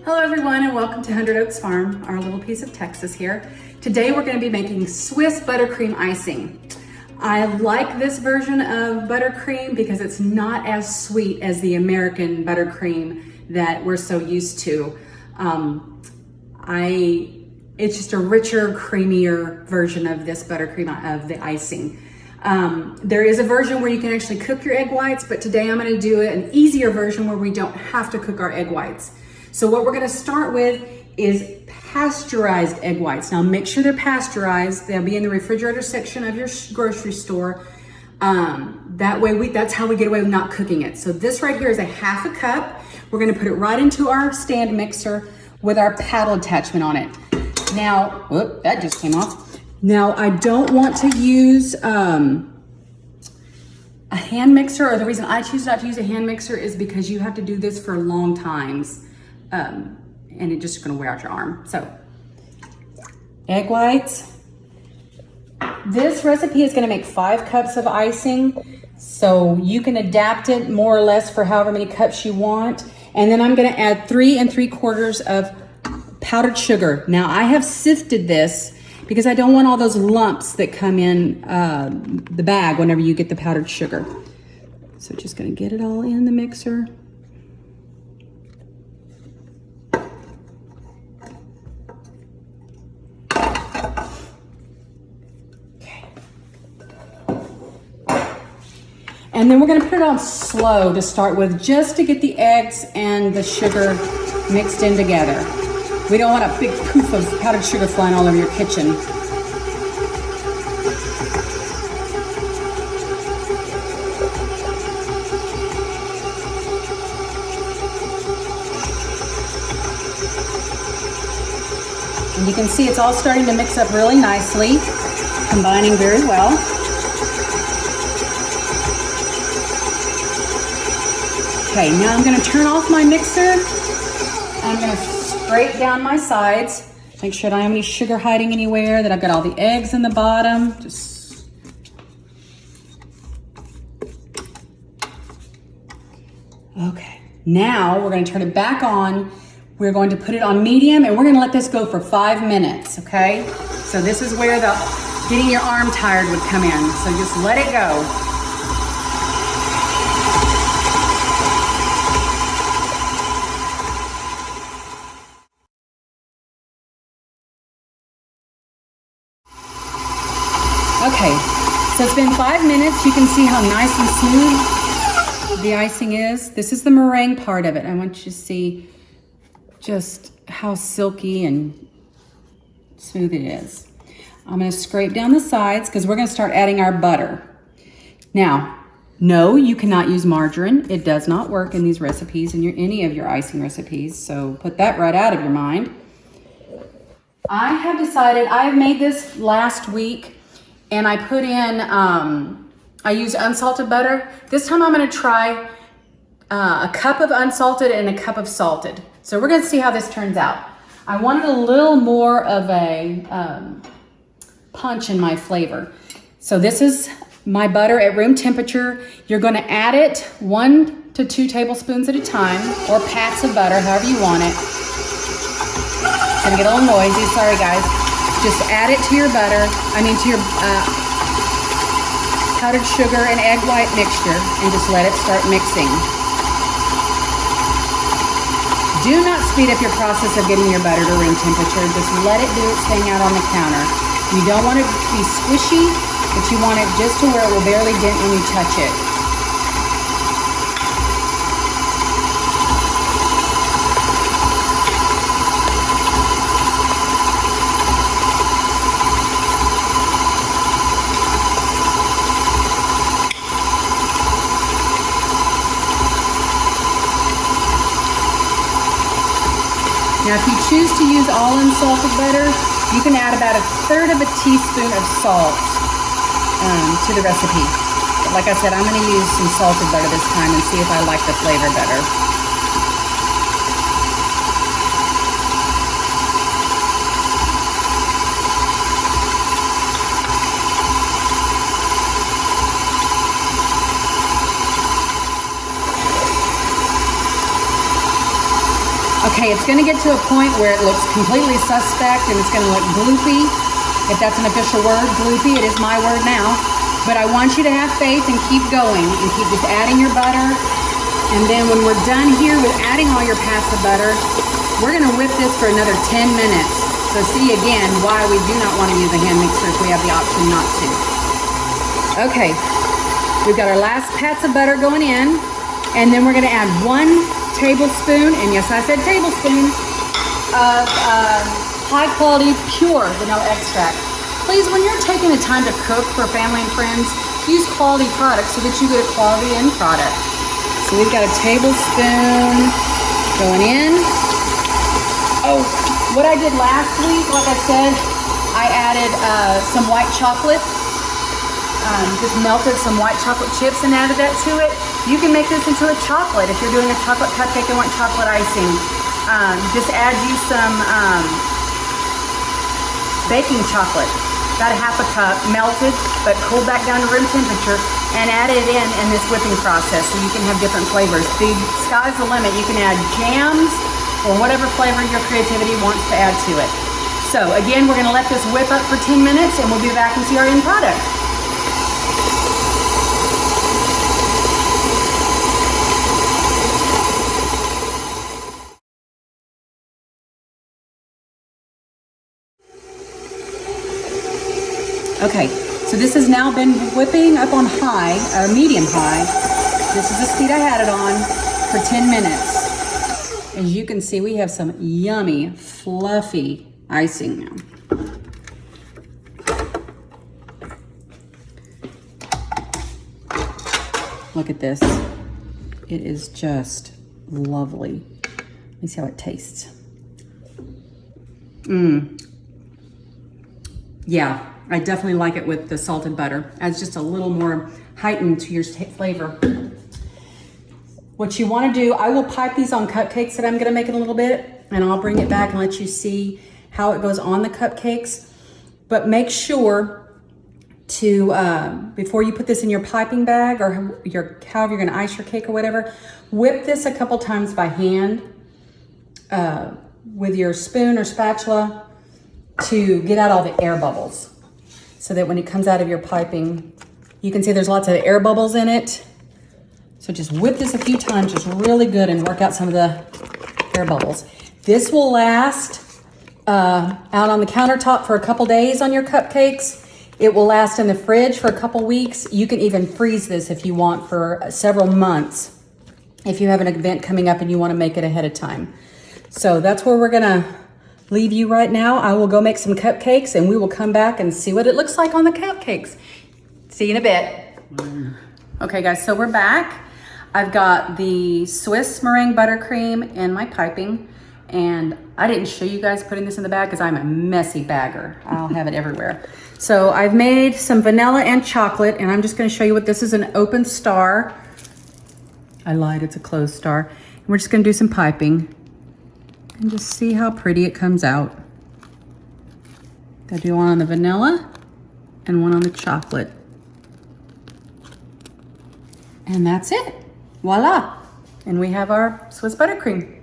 Hello everyone and welcome to 100 Oaks Farm, our little piece of Texas here. Today we're going to be making Swiss buttercream icing. I like this version of buttercream because it's not as sweet as the American buttercream that we're so used to. It's just a richer, creamier version of this buttercream of the icing. There is a version where you can actually cook your egg whites, but today I'm going to do an easier version where we don't have to cook our egg whites. So what we're going to start with is pasteurized egg whites. Now make sure they're pasteurized. They'll be in the refrigerator section of your grocery store. That's how we get away with not cooking it. So this right here is a half a cup. We're going to put it right into our stand mixer with our paddle attachment on it. Now, whoop, that just came off. Now I don't want to use a hand mixer, or the reason I choose not to use a hand mixer is because you have to do this for long times. And it's just gonna wear out your arm. So, egg whites. This recipe is gonna make 5 cups of icing, so you can adapt it more or less for however many cups you want. And then I'm gonna add 3 3/4 of powdered sugar. Now I have sifted this because I don't want all those lumps that come in the bag whenever you get the powdered sugar. So just gonna get it all in the mixer. And then we're gonna put it on slow to start with, just to get the eggs and the sugar mixed in together. We don't want a big poof of powdered sugar flying all over your kitchen. And you can see it's all starting to mix up really nicely, combining very well. Okay, now I'm gonna turn off my mixer. I'm gonna scrape down my sides. Make sure I don't have any sugar hiding anywhere, that I've got all the eggs in the bottom. Okay, now we're gonna turn it back on. We're going to put it on medium and we're gonna let this go for 5 minutes, okay? So this is where the getting your arm tired would come in. So just let it go. Okay, so it's been 5 minutes. You can see how nice and smooth the icing is. This is the meringue part of it. I want you to see just how silky and smooth it is. I'm gonna scrape down the sides because we're gonna start adding our butter. Now, no, you cannot use margarine. It does not work in these recipes, in any of your icing recipes, so put that right out of your mind. I have decided, I made this last week, and I put in, I used unsalted butter. This time I'm gonna try a cup of unsalted and a cup of salted. So we're gonna see how this turns out. I wanted a little more of a punch in my flavor. So this is my butter at room temperature. You're gonna add it 1 to 2 tablespoons at a time, or pats of butter, however you want it. It's gonna get a little noisy, sorry guys. Just add it to your butter, to your powdered sugar and egg white mixture, and just let it start mixing. Do not speed up your process of getting your butter to room temperature. Just let it do its thing out on the counter. You don't want it to be squishy, but you want it just to where it will barely dent when you touch it. Now, if you choose to use all unsalted butter, you can add about 1/3 of a teaspoon of salt to the recipe. But like I said, I'm going to use some salted butter this time and see if I like the flavor better. Okay, it's gonna get to a point where it looks completely suspect and it's gonna look gloopy. If that's an official word, gloopy, it is my word now. But I want you to have faith and keep going and keep just adding your butter. And then when we're done here with adding all your pats of butter, we're gonna whip this for another 10 minutes. So see again why we do not wanna use a hand mixer if we have the option not to. Okay, we've got our last pats of butter going in, and then we're gonna add 1 tablespoon, and yes, I said tablespoon, of high quality pure vanilla extract. Please, when you're taking the time to cook for family and friends, use quality products so that you get a quality end product. So we've got a tablespoon going in. Oh, what I did last week, like I said, I added some white chocolate. Just melted some white chocolate chips and added that to it. You can make this into a chocolate if you're doing a chocolate cupcake and want chocolate icing. Just add you some baking chocolate, about a half a cup, melted but cooled back down to room temperature, and add it in this whipping process so you can have different flavors. The sky's the limit. You can add jams or whatever flavor your creativity wants to add to it. So again, we're gonna let this whip up for 10 minutes and we'll be back and see our end product. Okay, so this has now been whipping up on high, or medium high. This is the speed I had it on for 10 minutes. As you can see, we have some yummy, fluffy icing now. Look at this. It is just lovely. Let me see how it tastes. Yeah. I definitely like it with the salted butter. Adds just a little more heightened to your flavor. What you want to do, I will pipe these on cupcakes that I'm going to make in a little bit, and I'll bring it back and let you see how it goes on the cupcakes. But make sure to, before you put this in your piping bag or however you're going to ice your cake or whatever, whip this a couple times by hand with your spoon or spatula to get out all the air bubbles, so that when it comes out of your piping, you can see there's lots of air bubbles in it. So just whip this a few times, just really good, and work out some of the air bubbles. This will last out on the countertop for a couple days on your cupcakes. It will last in the fridge for a couple weeks. You can even freeze this if you want for several months, if you have an event coming up and you want to make it ahead of time. So that's where we're gonna leave you right now. I will go make some cupcakes and we will come back and see what it looks like on the cupcakes. See you in a bit. Okay guys, so we're back. I've got the Swiss meringue buttercream in my piping, and I didn't show you guys putting this in the bag because I'm a messy bagger. I'll have it everywhere. So I've made some vanilla and chocolate, and I'm just gonna show you what this is, an open star. I lied, it's a closed star. And we're just gonna do some piping and just see how pretty it comes out. Gotta do one on the vanilla and one on the chocolate. And that's it, voila. And we have our Swiss buttercream.